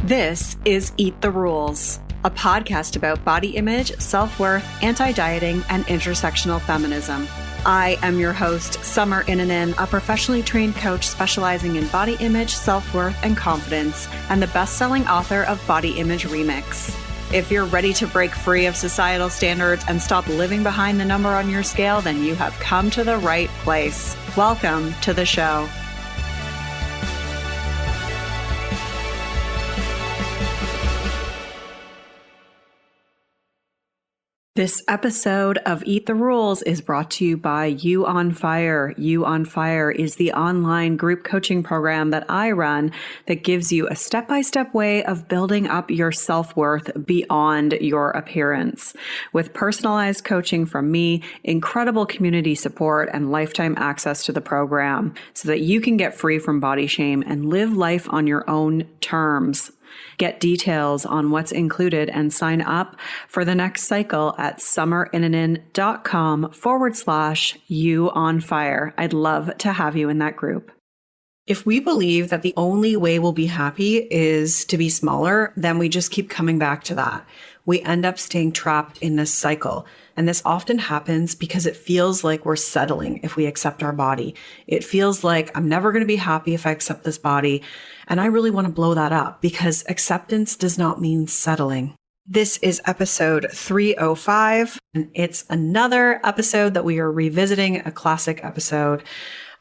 This is Eat the Rules, a podcast about body image, self-worth, anti-dieting, and intersectional feminism. I am your host, Summer Inanen, a professionally trained coach specializing in body image, self-worth, and confidence, and the best-selling author of Body Image Remix. If you're ready to break free of societal standards and stop living behind the number on your scale, then you have come to the right place. Welcome to the show. This episode of Eat the Rules is brought to you by You on Fire. You on Fire is the online group coaching program that I run that gives you a step-by-step way of building up your self-worth beyond your appearance. With personalized coaching from me, incredible community support, and lifetime access to the program so that you can get free from body shame and live life on your own terms. Get details on what's included and sign up for the next cycle at summerinanen.com/you on fire. I'd love to have you in that group. If we believe that the only way we'll be happy is to be smaller, then we just keep coming back to that. We end up staying trapped in this cycle. And this often happens because it feels like we're settling if we accept our body. It feels like I'm never going to be happy if I accept this body. And I really want to blow that up because acceptance does not mean settling. This is episode 305, and it's another episode that we are revisiting, a classic episode.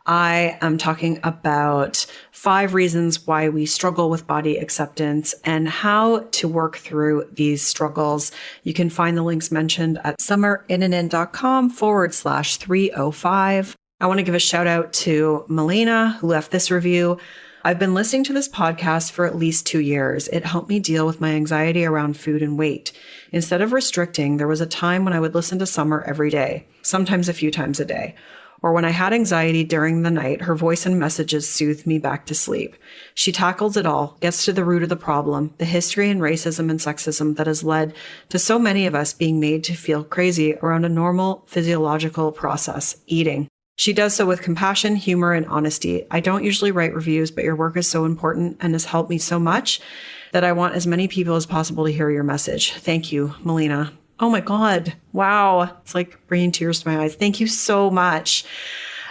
I am talking about 5 reasons why we struggle with body acceptance and how to work through these struggles. You can find the links mentioned at summerinanen.com/305. I want to give a shout out to Melina, who left this review. I've been listening to this podcast for at least 2 years. It helped me deal with my anxiety around food and weight. Instead of restricting, there was a time when I would listen to Summer every day, sometimes a few times a day. Or when I had anxiety during the night, her voice and messages soothed me back to sleep. She tackles it all, gets to the root of the problem, the history and racism and sexism that has led to so many of us being made to feel crazy around a normal physiological process, eating. She does so with compassion, humor, and honesty. I don't usually write reviews, but your work is so important and has helped me so much that I want as many people as possible to hear your message. Thank you, Melina. Oh my God. Wow. It's like bringing tears to my eyes. Thank you so much.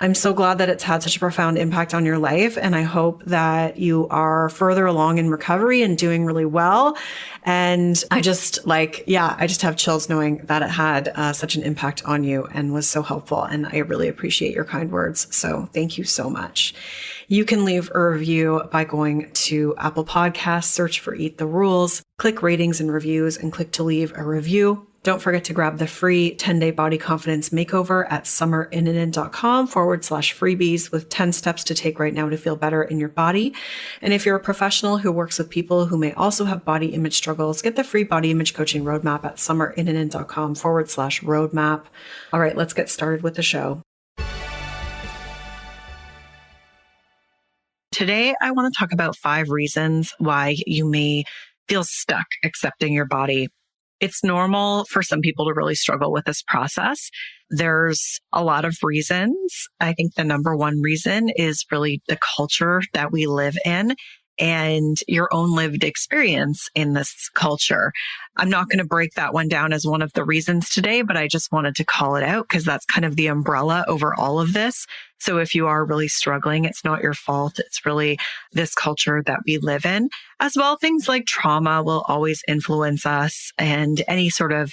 I'm so glad that it's had such a profound impact on your life. And I hope that you are further along in recovery and doing really well. And I just have chills knowing that it had such an impact on you and was so helpful. And I really appreciate your kind words. So thank you so much. You can leave a review by going to Apple Podcasts, search for Eat the Rules, click ratings and reviews, and click to leave a review. Don't forget to grab the free 10-day Body Confidence Makeover at summerinanen.com/freebies with 10 steps to take right now to feel better in your body. And if you're a professional who works with people who may also have body image struggles, get the free body image coaching roadmap at summerinanen.com/roadmap. All right, let's get started with the show. Today, I want to talk about 5 reasons why you may feel stuck accepting your body. It's normal for some people to really struggle with this process. There's a lot of reasons. I think the number one reason is really the culture that we live in and your own lived experience in this culture. I'm not going to break that one down as one of the reasons today, but I just wanted to call it out because that's kind of the umbrella over all of this. So if you are really struggling, it's not your fault. It's really this culture that we live in. As well, things like trauma will always influence us and any sort of,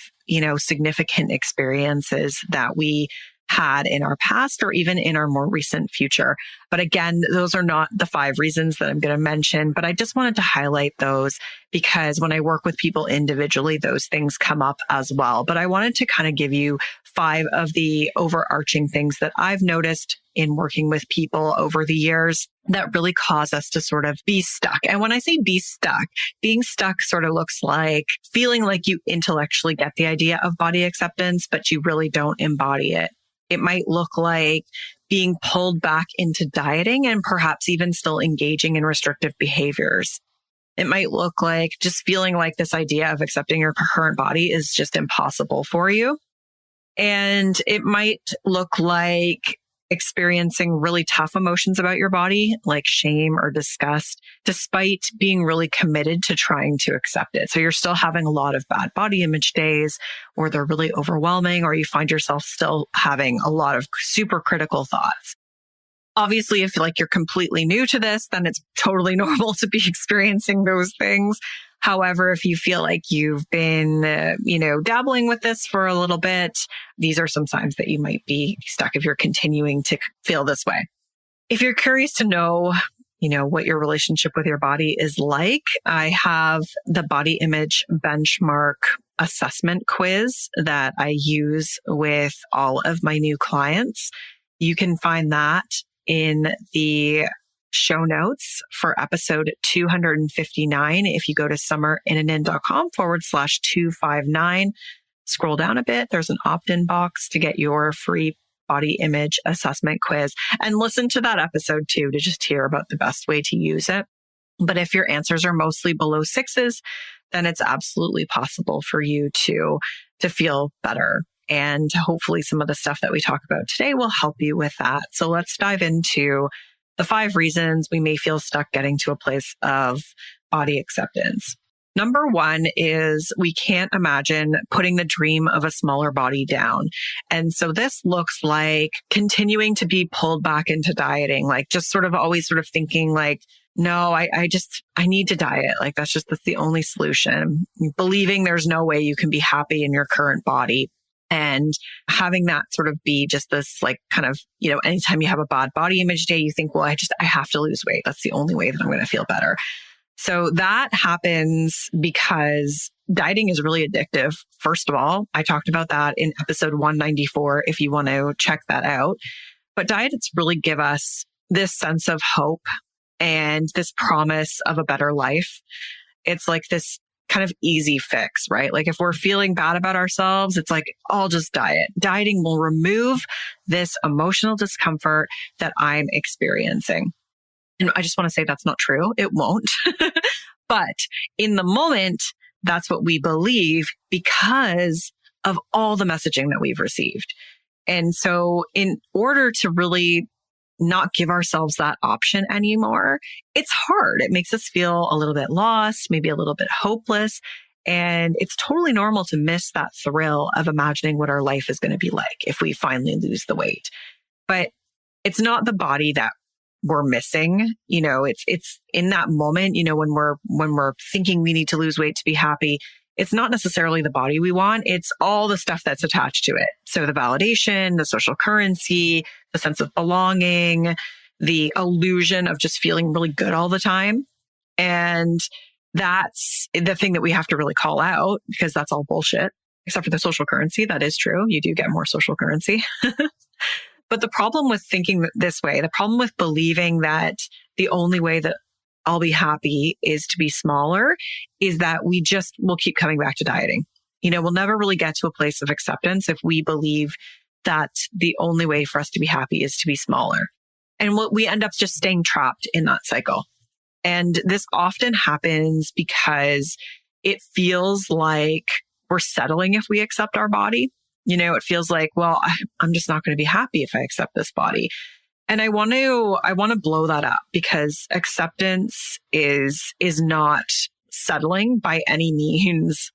significant experiences that we had in our past or even in our more recent future. But again, those are not the 5 reasons that I'm going to mention, but I just wanted to highlight those because when I work with people individually, those things come up as well. But I wanted to kind of give you 5 of the overarching things that I've noticed in working with people over the years that really cause us to sort of be stuck. And when I say be stuck, being stuck sort of looks like feeling like you intellectually get the idea of body acceptance, but you really don't embody it. It might look like being pulled back into dieting and perhaps even still engaging in restrictive behaviors. It might look like just feeling like this idea of accepting your current body is just impossible for you. And it might look like experiencing really tough emotions about your body, like shame or disgust, despite being really committed to trying to accept it. So you're still having a lot of bad body image days, or they're really overwhelming, or you find yourself still having a lot of super critical thoughts. Obviously, if like you're completely new to this, then it's totally normal to be experiencing those things. However, if you feel like you've been, dabbling with this for a little bit, these are some signs that you might be stuck if you're continuing to feel this way. If you're curious to know, what your relationship with your body is like, I have the body image benchmark assessment quiz that I use with all of my new clients. You can find that in the show notes for episode 259. If you go to summerinnanen.com/259, scroll down a bit. There's an opt-in box to get your free body image assessment quiz, and listen to that episode too to just hear about the best way to use it. But if your answers are mostly below 6s, then it's absolutely possible for you to feel better. And hopefully some of the stuff that we talk about today will help you with that. So let's dive into the 5 reasons we may feel stuck getting to a place of body acceptance. Number 1 is we can't imagine putting the dream of a smaller body down. And so this looks like continuing to be pulled back into dieting, like just always thinking like, no, I need to diet. Like that's the only solution. Believing there's no way you can be happy in your current body. And having that sort of be just this like kind of, anytime you have a bad body image day, you think, well, I have to lose weight. That's the only way that I'm going to feel better. So that happens because dieting is really addictive. First of all, I talked about that in episode 194, if you want to check that out. But diets really give us this sense of hope and this promise of a better life. It's like this kind of easy fix, right? Like if we're feeling bad about ourselves, it's like, I'll just diet. Dieting will remove this emotional discomfort that I'm experiencing. And I just want to say that's not true. It won't. But in the moment, that's what we believe because of all the messaging that we've received. And so in order to really not give ourselves that option anymore, it's hard. It makes us feel a little bit lost, maybe a little bit hopeless. And it's totally normal to miss that thrill of imagining what our life is going to be like if we finally lose the weight. But it's not the body that we're missing. It's in that moment, when we're thinking we need to lose weight to be happy, it's not necessarily the body we want. It's all the stuff that's attached to it. So the validation, the social currency, the sense of belonging, the illusion of just feeling really good all the time. And that's the thing that we have to really call out because that's all bullshit, except for the social currency. That is true. You do get more social currency. But the problem with thinking this way, the problem with believing that the only way that I'll be happy is to be smaller is that we'll keep coming back to dieting. We'll never really get to a place of acceptance if we believe that the only way for us to be happy is to be smaller. And we end up just staying trapped in that cycle. And this often happens because it feels like we're settling if we accept our body. It feels like, well, I'm just not going to be happy if I accept this body. And I want to blow that up because acceptance is not settling by any means.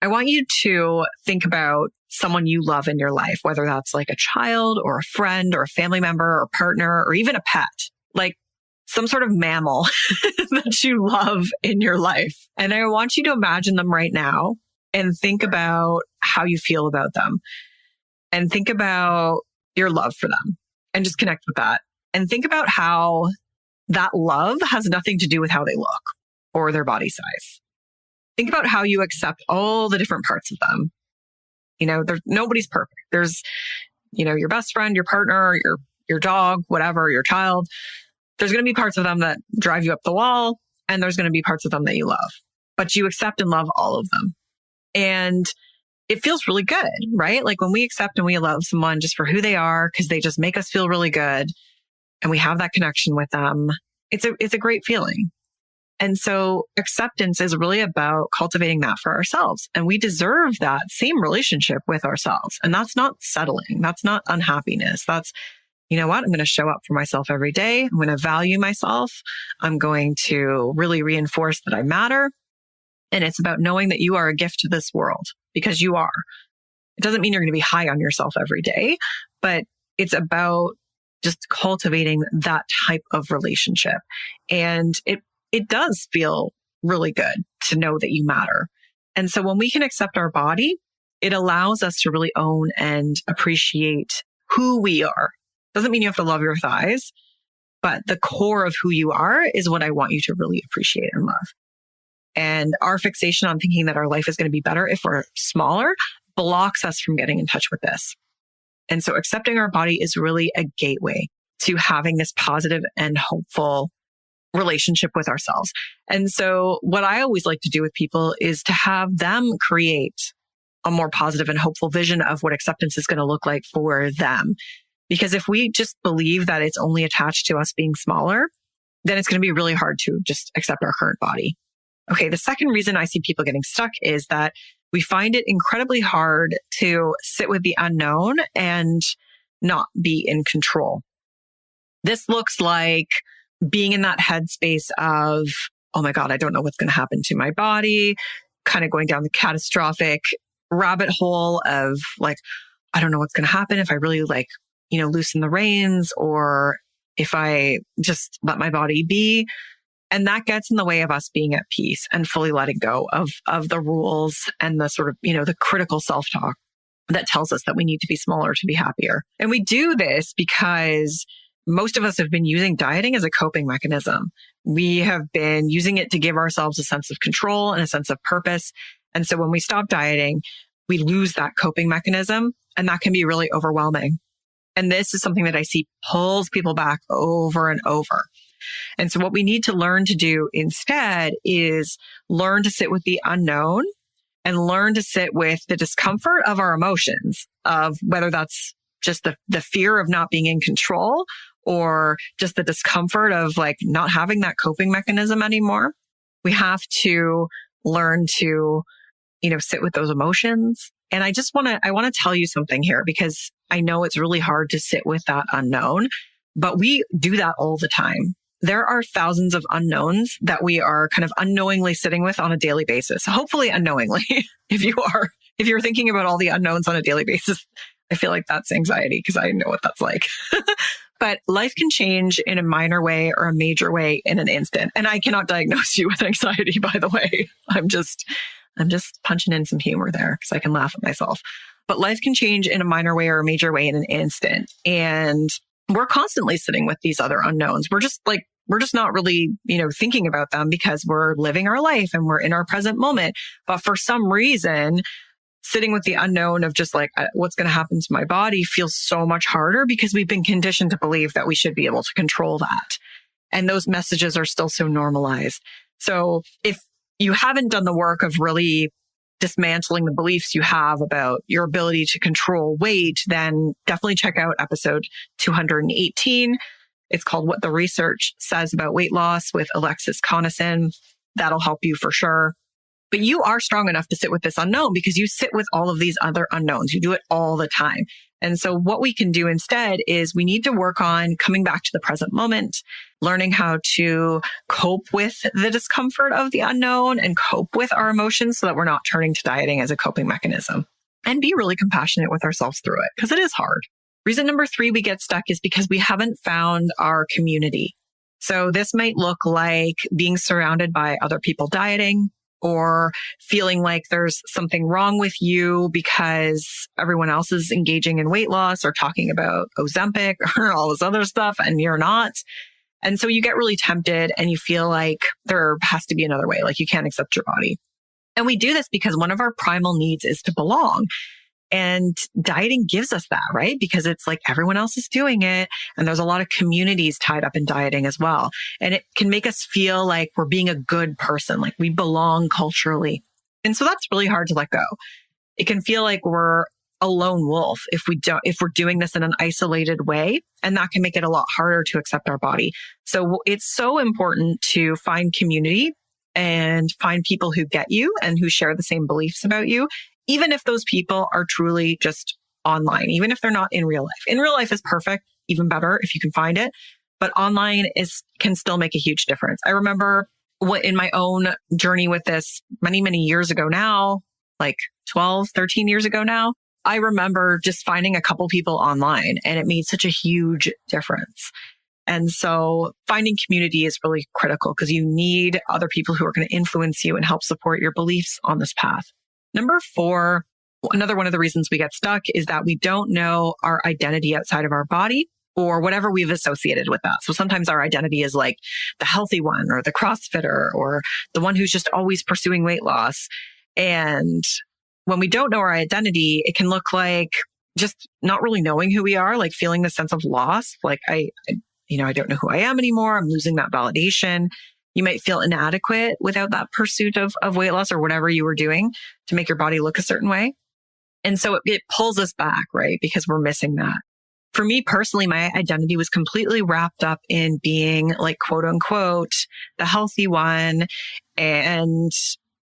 I want you to think about someone you love in your life, whether that's like a child or a friend or a family member or partner or even a pet, like some sort of mammal that you love in your life. And I want you to imagine them right now and think about how you feel about them and think about your love for them and just connect with that and think about how that love has nothing to do with how they look or their body size. Think about how you accept all the different parts of them. Nobody's perfect. There's, your best friend, your partner, your dog, whatever, your child. There's going to be parts of them that drive you up the wall and there's going to be parts of them that you love, but you accept and love all of them. And it feels really good, right? Like when we accept and we love someone just for who they are, because they just make us feel really good and we have that connection with them, it's a great feeling. And so acceptance is really about cultivating that for ourselves. And we deserve that same relationship with ourselves. And that's not settling. That's not unhappiness. That's, you know what? I'm going to show up for myself every day. I'm going to value myself. I'm going to really reinforce that I matter. And it's about knowing that you are a gift to this world, because you are. It doesn't mean you're going to be high on yourself every day, but it's about just cultivating that type of relationship. And it does feel really good to know that you matter. And so when we can accept our body, it allows us to really own and appreciate who we are. Doesn't mean you have to love your thighs, but the core of who you are is what I want you to really appreciate and love. And our fixation on thinking that our life is going to be better if we're smaller blocks us from getting in touch with this. And so accepting our body is really a gateway to having this positive and hopeful relationship with ourselves. And so what I always like to do with people is to have them create a more positive and hopeful vision of what acceptance is going to look like for them. Because if we just believe that it's only attached to us being smaller, then it's going to be really hard to just accept our current body. Okay, the second reason I see people getting stuck is that we find it incredibly hard to sit with the unknown and not be in control. This looks like being in that headspace of, oh my God, I don't know what's going to happen to my body, kind of going down the catastrophic rabbit hole of like, I don't know what's going to happen if I really loosen the reins or if I just let my body be. And that gets in the way of us being at peace and fully letting go of the rules and the sort of, the critical self-talk that tells us that we need to be smaller to be happier. And we do this because most of us have been using dieting as a coping mechanism. We have been using it to give ourselves a sense of control and a sense of purpose. And so when we stop dieting, we lose that coping mechanism, and that can be really overwhelming. And this is something that I see pulls people back over and over. And so what we need to learn to do instead is learn to sit with the unknown and learn to sit with the discomfort of our emotions, of whether that's just the fear of not being in control or just the discomfort of like not having that coping mechanism anymore. We have to learn to, sit with those emotions. And I want to tell you something here, because I know it's really hard to sit with that unknown, but we do that all the time. There are thousands of unknowns that we are kind of unknowingly sitting with on a daily basis. Hopefully unknowingly. If you're thinking about all the unknowns on a daily basis, I feel like that's anxiety, because I know what that's like. But life can change in a minor way or a major way in an instant. And I cannot diagnose you with anxiety, by the way. I'm just punching in some humor there because I can laugh at myself. But life can change in a minor way or a major way in an instant. And we're constantly sitting with these other unknowns. We're just not really, thinking about them because we're living our life and we're in our present moment. But for some reason, sitting with the unknown of just like what's going to happen to my body feels so much harder because we've been conditioned to believe that we should be able to control that. And those messages are still so normalized. So if you haven't done the work of really dismantling the beliefs you have about your ability to control weight, then definitely check out episode 218. It's called What the Research Says About Weight Loss with Alexis Conason. That'll help you for sure. But you are strong enough to sit with this unknown because you sit with all of these other unknowns. You do it all the time. And so what we can do instead is we need to work on coming back to the present moment, learning how to cope with the discomfort of the unknown and cope with our emotions so that we're not turning to dieting as a coping mechanism, and be really compassionate with ourselves through it because it is hard. Reason number 3 we get stuck is because we haven't found our community. So this might look like being surrounded by other people dieting, or feeling like there's something wrong with you because everyone else is engaging in weight loss or talking about Ozempic or all this other stuff and you're not. And so you get really tempted and you feel like there has to be another way, like you can't accept your body. And we do this because one of our primal needs is to belong. And dieting gives us that, right? Because it's like everyone else is doing it. And there's a lot of communities tied up in dieting as well. And it can make us feel like we're being a good person, like we belong culturally. And so that's really hard to let go. It can feel like we're a lone wolf if we're doing this in an isolated way. And that can make it a lot harder to accept our body. So it's so important to find community and find people who get you and who share the same beliefs about you, even if those people are truly just online, even if they're not in real life. In real life is perfect. even better if you can find it. But online can still make a huge difference. I remember in my own journey with this many, many years ago now, like 12, 13 years ago now, I remember just finding a couple people online and it made such a huge difference. And so finding community is really critical because you need other people who are going to influence you and help support your beliefs on this path. Number 4, another one of the reasons we get stuck is that we don't know our identity outside of our body or whatever we've associated with that. So sometimes our identity is like the healthy one or the CrossFitter or the one who's just always pursuing weight loss. And when we don't know our identity, it can look like just not really knowing who we are, like feeling the sense of loss. Like I don't know who I am anymore. I'm losing that validation. You might feel inadequate without that pursuit of weight loss or whatever you were doing to make your body look a certain way. And so it pulls us back, right? Because we're missing that. For me personally, my identity was completely wrapped up in being like, quote unquote, the healthy one. And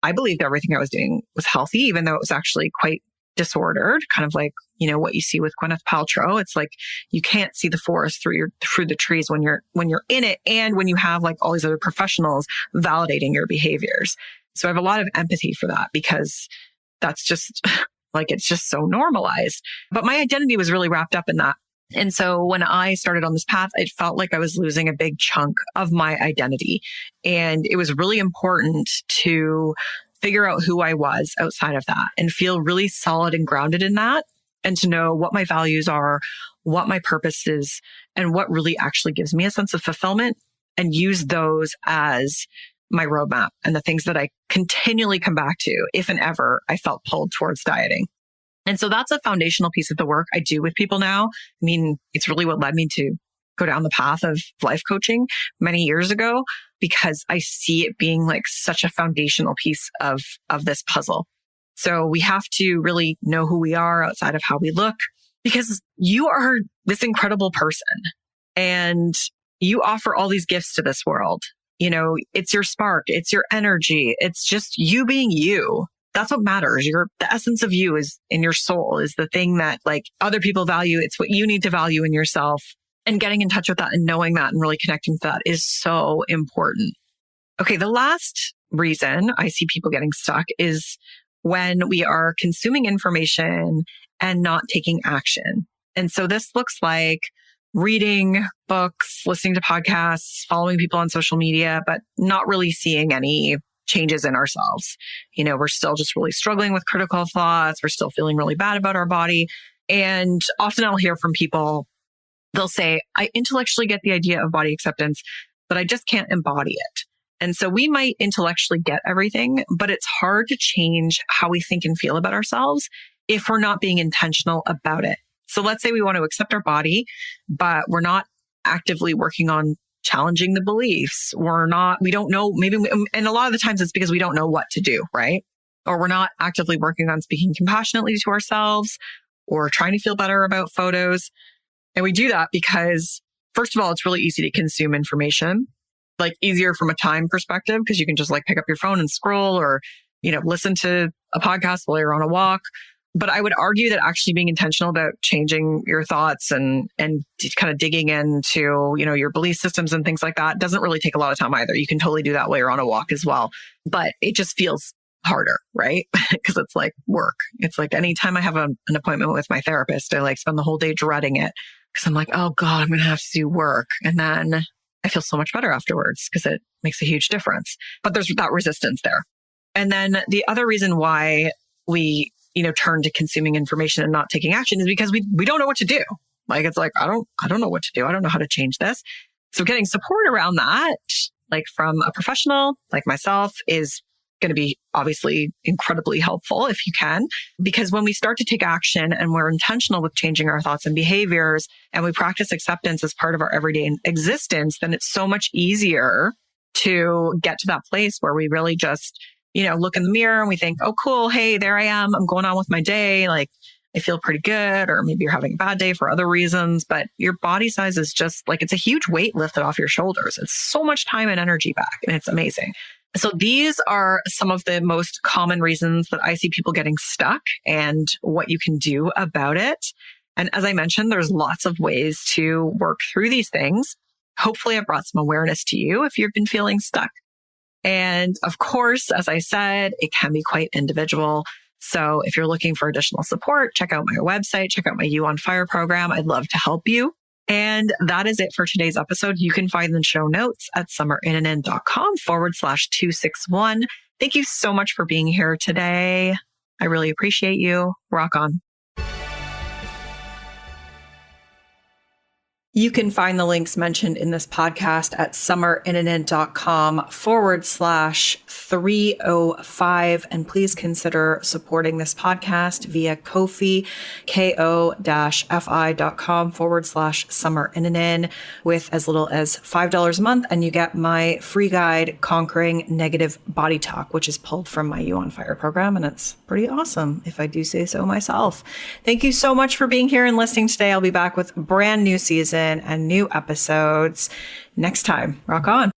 I believed everything I was doing was healthy, even though it was actually quite disordered, kind of like, what you see with Gwyneth Paltrow. It's like you can't see the forest through the trees when you're in it, and when you have like all these other professionals validating your behaviors. So I have a lot of empathy for that because that's just like it's just so normalized. But my identity was really wrapped up in that. And so when I started on this path, it felt like I was losing a big chunk of my identity. And it was really important to figure out who I was outside of that and feel really solid and grounded in that, and to know what my values are, what my purpose is, and what really actually gives me a sense of fulfillment, and use those as my roadmap and the things that I continually come back to if and ever I felt pulled towards dieting. And so that's a foundational piece of the work I do with people now. I mean, it's really what led me to go down the path of life coaching many years ago, because I see it being like such a foundational piece of this puzzle. So we have to really know who we are outside of how we look, because you are this incredible person and you offer all these gifts to this world. It's your spark, it's your energy, it's just you being you. That's what matters. The essence of you is in your soul, is the thing that like other people value. It's what you need to value in yourself. And getting in touch with that and knowing that and really connecting to that is so important. Okay, the last reason I see people getting stuck is when we are consuming information and not taking action. And so this looks like reading books, listening to podcasts, following people on social media, but not really seeing any changes in ourselves. We're still just really struggling with critical thoughts. We're still feeling really bad about our body. And often I'll hear from people, they'll say, I intellectually get the idea of body acceptance, but I just can't embody it. And so we might intellectually get everything, but it's hard to change how we think and feel about ourselves if we're not being intentional about it. So let's say we want to accept our body, but we're not actively working on challenging the beliefs. We don't know, and a lot of the times it's because we don't know what to do, right? Or we're not actively working on speaking compassionately to ourselves or trying to feel better about photos. And we do that because, first of all, it's really easy to consume information, like easier from a time perspective, because you can just like pick up your phone and scroll or, listen to a podcast while you're on a walk. But I would argue that actually being intentional about changing your thoughts and kind of digging into, your belief systems and things like that doesn't really take a lot of time either. You can totally do that while you're on a walk as well. But it just feels harder, right? Because it's like work. It's like anytime I have an appointment with my therapist, I like spend the whole day dreading it because I'm like, oh God, I'm going to have to do work. And then I feel so much better afterwards because it makes a huge difference. But there's that resistance there. And then the other reason why we turn to consuming information and not taking action is because we don't know what to do. Like, it's like, I don't know what to do. I don't know how to change this. So getting support around that, like from a professional like myself, is going to be obviously incredibly helpful if you can, because when we start to take action and we're intentional with changing our thoughts and behaviors and we practice acceptance as part of our everyday existence, then it's so much easier to get to that place where we really just look in the mirror and we think, oh, cool. Hey, there I am. I'm going on with my day. Like, I feel pretty good. Or maybe you're having a bad day for other reasons, but your body size is just like, it's a huge weight lifted off your shoulders. It's so much time and energy back, and it's amazing. So these are some of the most common reasons that I see people getting stuck and what you can do about it. And as I mentioned, there's lots of ways to work through these things. Hopefully, I've brought some awareness to you if you've been feeling stuck. And of course, as I said, it can be quite individual. So if you're looking for additional support, check out my website, check out my You on Fire program. I'd love to help you. And that is it for today's episode. You can find the show notes at summerinnanen.com/261. Thank you so much for being here today. I really appreciate you. Rock on. You can find the links mentioned in this podcast at summerinnanen.com/305. And please consider supporting this podcast via Ko-fi, ko-fi.com/summerinnanen with as little as $5 a month. And you get my free guide, Conquering Negative Body Talk, which is pulled from my You on Fire program. And it's pretty awesome, if I do say so myself. Thank you so much for being here and listening today. I'll be back with a brand new season and new episodes next time. Rock on.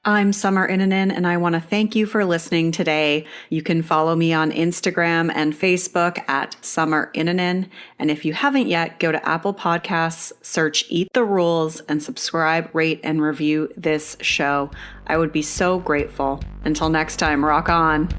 I'm Summer Innanen, and I want to thank you for listening today. You can follow me on Instagram and Facebook at Summer Innanen. And if you haven't yet, go to Apple Podcasts, search Eat the Rules, and subscribe, rate, and review this show. I would be so grateful. Until next time, rock on.